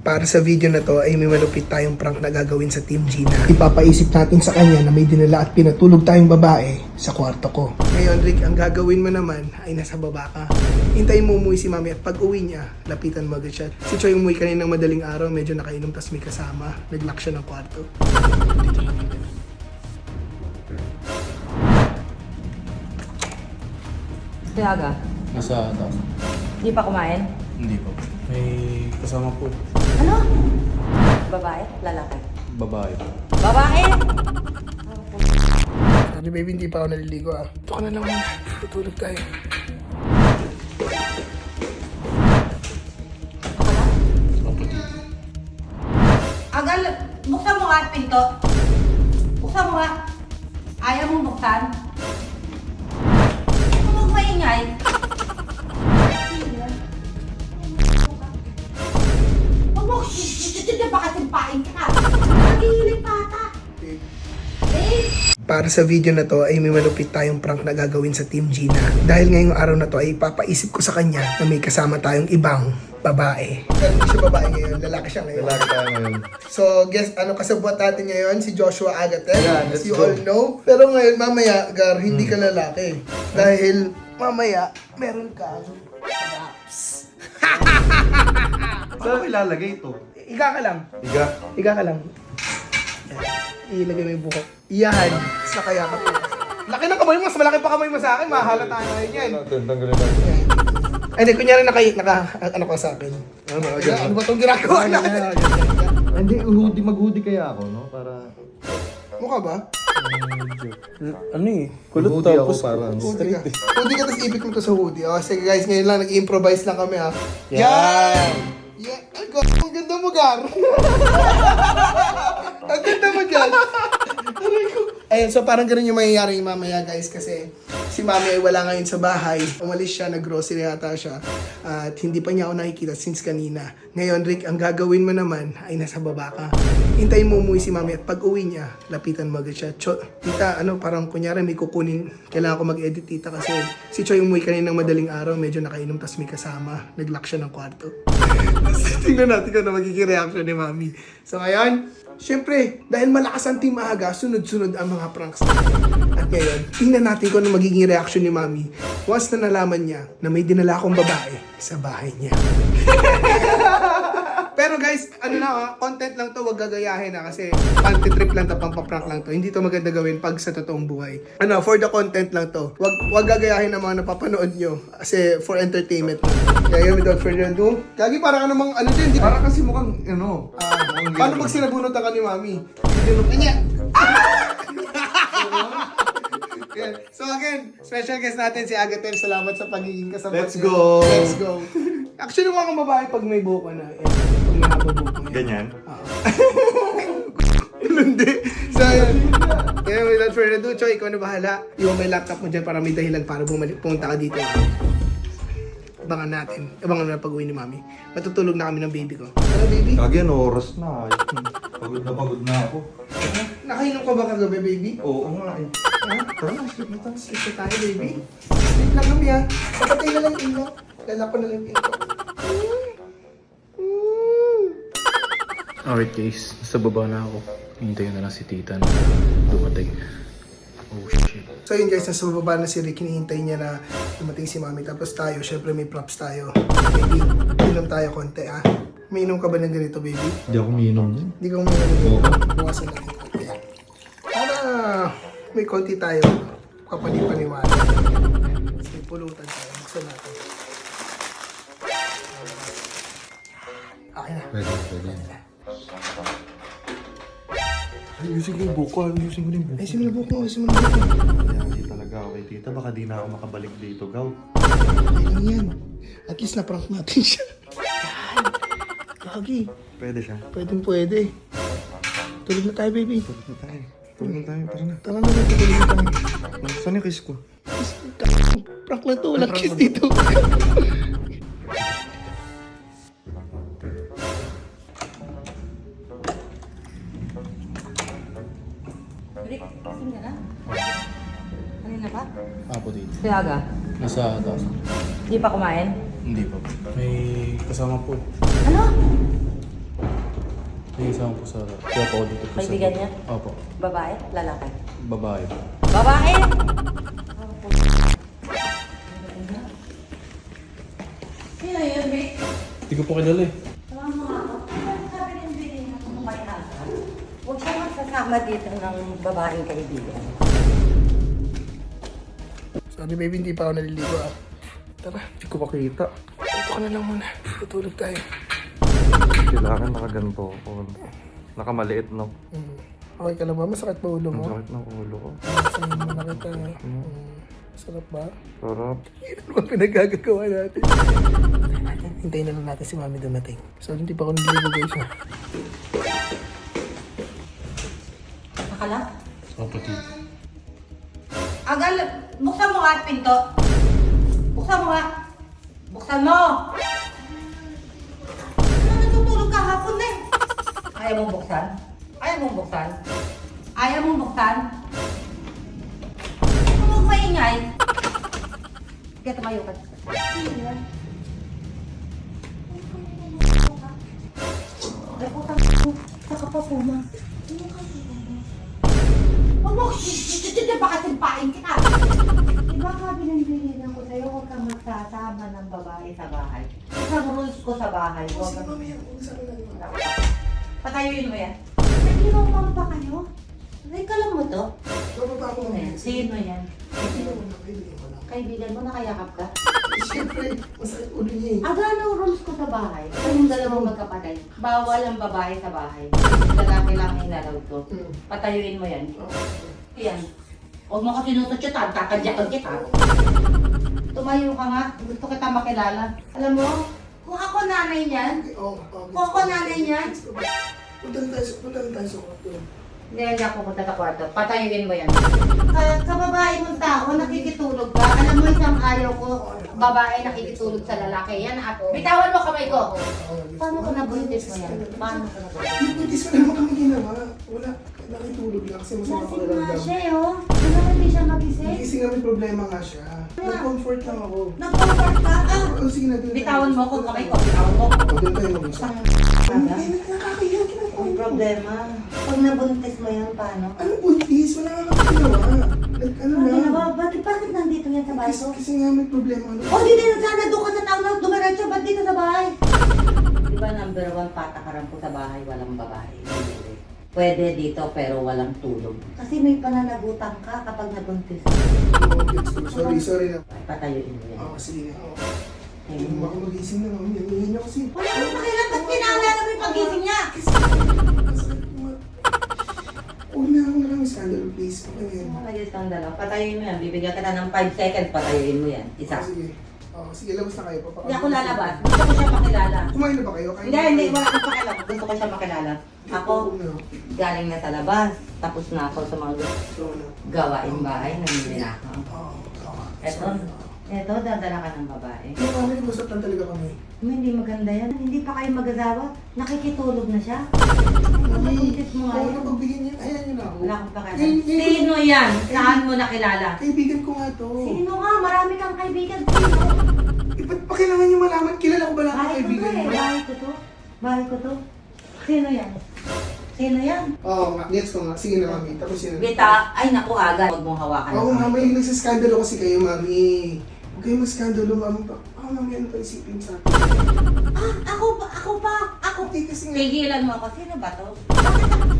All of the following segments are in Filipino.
Para sa video na to ay may malupit tayong prank na gagawin sa Team Gina. Ipapaisip natin sa kanya na may dinala at pinatulog tayong babae sa kwarto ko. Ngayon Rick, ang gagawin mo naman ay nasa baba ka. Hintayin mo umuwi si mami at pag uwi niya, lapitan mo agad siya. Si Choi umuwi kaninang madaling araw, medyo nakainom tas may kasama. Nag-lock siya ng kwarto. Tiaga, Nasa taas. di pa kumain? Hindi po. May kasama po. Ano? Babae? Lalaki? Babae po. Babae! Sabi baby, hindi pa ako naliligo ah. Ito ka na lang muna. Tutulog tayo. Agal, buksan mo nga ang pinto. Buksan mo nga. Ayaw mong buksan. Huwag maingay. Huwag mo, baka simpain ka. Nagihilig bata. Para sa video na to ay may malupit tayong prank na gagawin sa Team Gina. Dahil ngayong araw na to ay ipapaisip ko sa kanya na may kasama tayong ibang babae. Pero hindi siya babae ngayon, lalaki siya ngayon. Lalaki tayo ngayon. So, guess, kasabwat natin ngayon, si Joshua Agatel, Yeah, as let's you go. all know. Pero ngayon, mamaya, Gar, hindi ka lalaki. Dahil, mamaya, meron kang raps. Saan ko ilalagay ito? Iga ka lang. Iga. Iga ka lang. Yan. Ilagay mo yung buhok. Yan. Sa kaya ka. Laki ng kamay mo, mas malaki pa kamay mo sa akin, mahalata ngayon yan. Tanggalin natin. Yan. Ay, di, kunyari ano ka sa akin. Ano ba itong ginagawa natin? Hindi, mag-hoodie kaya ako, no? Para... Mukha ba? Ano eh? Kulot tapos parang Hoodie ka. Hoodie ka, tapos ipit mo to sa hoodie. O, sige guys, ngayon lang, nag-improvise lang kami ha. Yan! Yan! Ang ganda mo, Gar! Ang ganda mo dyan! Aray ko. Ayun, so parang ganun yung mangyayari mamaya guys kasi si mami ay wala ngayon sa bahay. Umalis siya, nag-grocery yata siya. At hindi pa niya ako nakikita since kanina. Ngayon Rick, ang gagawin mo naman ay nasa baba ka. Hintayin mo umuwi si mami at pag uwi niya, lapitan mo agad siya. Tita, parang kunyari may kukunin. Kailangan ko mag-edit tita kasi si Choi umuwi kaninang madaling araw, medyo nakainom tas may kasama. Nag-lock siya ng kwarto. Tingnan natin kung ano magiging reaction ni mami. So ngayon, syempre, dahil malakas ang Team Aga, sunod-sunod ang mga pranks natin. At ngayon, tingnan natin kung ano magiging reaction ni mami once na nalaman niya na may dinala akong babae sa bahay niya. Pero guys, content lang to, wag gagayahin kasi panty-trip lang to, pampaprank lang to. Hindi to maganda gawin pag sa totoong buhay. For the content lang to. Wag gagayahin ang mga napapanood nyo kasi for entertainment lang. Kaya yun, without further ado, Kagi parang namang din, di ba? Parang kasi mukhang, Paano pag sinabunutan ka ni mami? Kanya! Yeah. So again, special guest natin si Agatel. Salamat sa pagiging kasama. Let's go! Let's go! Actually, mga babae pag may buhok na. Pag mahaba buhok na. Ganyan? Hindi. So, yun. Kaya without further ado, Choy, ikaw na bahala. Iwan mo yung laptop mo dyan para may dahilan para pumunta ka dito. Abangan natin. Abangan na pag-uwi ni mami. Matutulog na kami ng baby ko. Ano, baby? Kagi, oras na. Pagod na ako. Nakainom ka ba kagabi, baby? Oo nga eh. Ha? Tara na, sleep na tayo. Sleep na tayo, baby. Sleep lang kami, ha? Papatay na lang yung ilaw. Lala ko na lang yung ilaw. Alright guys, nasa baba na ako. Hintayin na lang si tita na dumating. Oh shit. So yun guys, nasa baba na si Rick. Hinihintay niya na dumating si mami. Tapos tayo, syempre may props tayo. Baby, inom tayo konti, ha? May inom ka ba ng ganito, baby? Hindi ako umiinom din. Hindi ka uminom. Bukasan natin konti. Para may konti tayo. Kapani-paniwala. May pulutan tayo. Buksan natin. Okay na. Pwede. Ayusin ko yung buko. Ayusin ko yung buko. Ay, sinulubok mo. Sinulubok mo. Hindi talaga ako kay tita. Baka di na ako makabalik dito, Gaw. Okay lang yan. At least na-prank natin siya. Yan. Kagi. Pwede siya. Pwede. Tulog na tayo, baby. Tulog na tayo. Tara na. Tara na, baby. Tulog na tayo. Saan yung kiss ko? Prank lang to. Walang kiss dito. Rick, kasing ka na? Kanina pa? Ako dito. Tiaga, Nasa taas. di pa kumain? Hindi pa. May kasama po. Ano? lang po sa... Kaya po ako dito po sa... Kaibigan niya? Opo. Babae? Lalaki? Babae. Babae! Sino yun, babe? Hindi ko po kilala eh. Tama ako. Sabi ng bilhin na kumakain ka. Huwag siya magsasama dito ng babaeng kaibigan. Sorry baby, hindi pa ako naliligo ah. Tara, Hindi ko makita. ito ka na lang muna. Tutulog tayo. Kailangan nakaganto ako. Nakamaliit, no? Okay ka lang ba? Masakit pa ulo Ang mo? sakit ng ulo ko. Saan mo na kita? Sarap ba? Sarap. Ano ba pinagagagawa natin? Hintayin na lang natin si mami dumating. So, hindi pa ako naliligo guys ah. Nakala? Opo, tita. Agal, buksan mo nga at pinto. Buksan mo nga. Buksan mo! Ano natutulog kahapon na eh? Ayaw mong buksan? Ayaw mong buksan? Ayaw mong buksan? Huwag maingay. Kaya tumayo ka. Ay, utang mo. Saka pa puma. Huwag mo, baka simpain kita. Diba ka binanbilinan ko sa'yo, huwag kang magsasama ng babae sa bahay. Isang rules ko sa bahay. Huwag kang... Patayuin mo yan. Nag-inuman pa kayo? Teka lang mo to. Sino yan? Sino yan? Kaibigan mo, nakayakap ka? Siyempre, masakit ulo niya eh. Agano rules ko sa bahay. Kayong dalawang magkapatid. Bawal ang babae sa bahay. Lalaki lang ang inalawag ko. Patayuin mo yan. Yan. Huwag mo ko tinututyutan, tatadyakan kita. Tumayo ka nga. Gusto kita makilala. Alam mo, kung ako nanay niyan, kung ako nanay niyan, Punta na tayo sa kwarto. hindi ako punta sa kwarto. Patayuin mo yan. Kababae mong tao, nakikitulog ka. Alam mo, isang ayaw ko, babae nakikitulog sa lalaki. Yan ako. Bitawan mo kamay ko. Paano ko nabuntis mo yan? Paano ko nabuntis? Buntis mo naman kami ginawa. Wala, nakitulog lang kasi masama ko Lasing nga nalaramdam. siya eh, oh. Hindi naman di siya magising. Kasi nga may problema nga siya. Nag-comfort lang ako. Nag-comfort ka? Ah, Oh, sige na, doon bitawan mo ko kamay ko. Bitawan mo. Doon tayo mag-usap. Nakakahiya, ginagawa Ang mo. problema, pag nabuntis mo yan, paano? Ano buntis? Wala nga kami ginawa. Ano Ano lang? ba? Bakit nandito yan sa bahay ko? Kasi nga may problema. O, di din sana doon ka sa tao na dumiretso. Ba't dito sa bahay? Di ba number one patakaran ko sa bahay, walang babae. Pwede dito pero walang tulog. Kasi may pananagutan ka kapag nabuntis. Sorry na. Patayuin mo yan. Oo, sige na. Ayun Hindi mo. ako magising na. Hinihin niya kasi. Wala kang pakialam. Ba't kinaalala mo yung pagising niya? Huwag na ako na lang scandal, please. Okay na yan. Nagis kang dalaw. Patayuin mo yan. Bibigyan kita ng 5 seconds. Patayuin mo yan. Isa. Sige. Sige, labas na kayo. Hindi ako lalabas. Gusto ko siya makilala. Kumain na ba kayo? Kain Hindi, na hindi. kayo? Wala akong pakialam. Gusto ko siya makilala. Ako, galing na sa labas. Tapos na ako sa mga gawain bahay. Namili na ako. Eto, dadala ka ng babae. Kaya kami nag-usap lang talaga kami. Hindi maganda yan. Hindi pa kayo mag-asawa. Nakikitulog na siya. Nabuntis mo nga Kung yun. napagbigyan niya, ayan yun ako. Wala akong pakialam. Sino yan? Saan mo nakilala? Kaibigan ko nga to. Sino nga? Marami kang kaibigan. Sino? Ba't pa kailangan niyo malaman? Kilala ko ba lang ang Bahay ko to kaibigan eh. mo? Bahay ko to. Bahay ko to. Sino yan? Sino yan? Oo nga, gets ko nga. Sige na, mami. Tapos yun. Bita, ay naku agad. Huwag mong hawakan. Oo nga, may nagsaskandalo kasi kayo, mami. Huwag kayo maskandalo, mami. Ako, mami, ano pa isipin sa akin? Ah, ako pa. Ako. Okay, kasi nga. Tigilan mo ako. Sino ba to?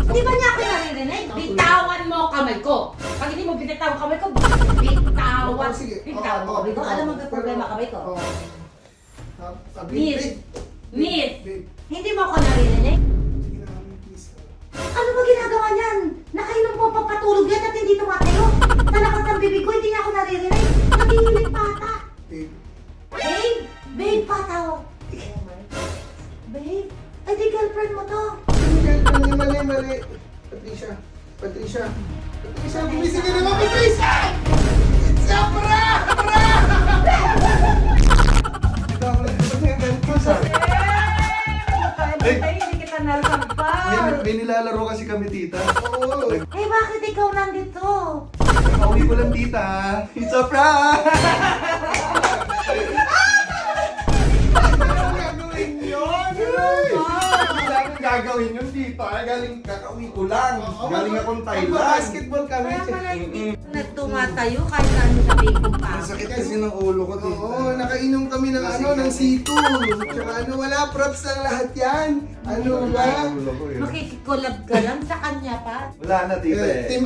Di ba niya ako naririnig? Bitawan mo kamay ko. Pag hindi mo binitawan kamay ko, bitawan. Oo, sige. Bitawan mo Oo, kamay ko. oo, Alam mo oo. ang problema kamay ko? Oo. Miss. Babe. Miss. Babe. Hindi mo ako naririnig? Sige na, mami, please. Ano ba ginagawa niyan? Nakainom po papatulog yan at hindi tumatayo. Talakas ng bibig ko, hindi niya ako naririnig. Nagihilig pata. Babe. Babe! Babe, pataw! Babe? Ay, di girlfriend mo to. Mali. Patricia, gumising ka naman, Patricia! Sabra! Hindi kita nasampal. May nilalaro kasi kami, tita. Oo. Eh, bakit ikaw nandito? Pauwi ko lang, tita. It's a prank! Ano gagawin yun? gagawin yun dito. Galing kakauwi ko lang. Galing akong Thailand. Basketball kami. Kaya pala hindi nagtumatayo kahit ano sabihin ko pa. Ang sakit kasi ng ulo ko dito. Oo, nakainom kami ng ng C2. Tsaka wala props lang lahat yan. Ano ba? Ulo ko eh. Makikikolab ka lang sa kanya pa. Wala na tita eh. Team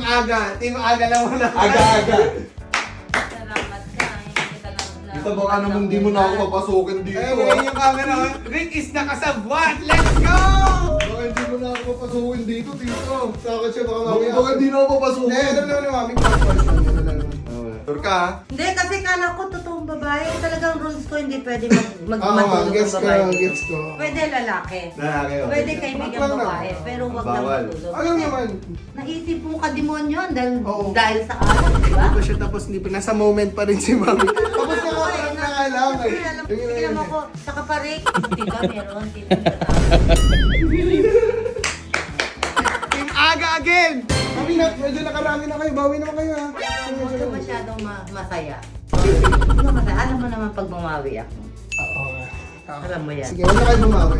Aga lang muna. Aga-aga. Salamat ka. Hindi ka lang Tita baka naman di mo na ako papasukin dito. Ngayon yung camera. Rick is nakasabwat. Let's go! Baka hindi mo na ako papasukin dito, tito. Takot siya baka mamaya. Baka hindi na ako papasukin. Eh, alam naman ni Mami. Purpose lang yun, alam naman. Sure ka ha? Hindi, kasi kala ko totoong babae. Talagang rules ko hindi pwede Oo, matulog gets ang ko, babae. gets ko. Pwede lalaki. Lalaki okay. Pwede kaibigan Baklang babae, lang. pero wag Bawal. lang matulog. Alam naman. Naisip mo kademonyo dahil, Oo. dahil sa alak, di ba? Hindi pa siya tapos, hindi pa. Nasa moment pa rin si Mami. Tapos nakakaroon na alam. Sige mo ko, saka pa Rick. Tita, meron. Tita, Team Aga again! Mami, medyo nakarami na kayo. Bawi naman kayo ha. Huwag ka masyadong masaya. Hindi ka masaya. Alam mo naman pag bumawi ako. Oo. Alam mo yan. Sige, huwag na kayo bumawi.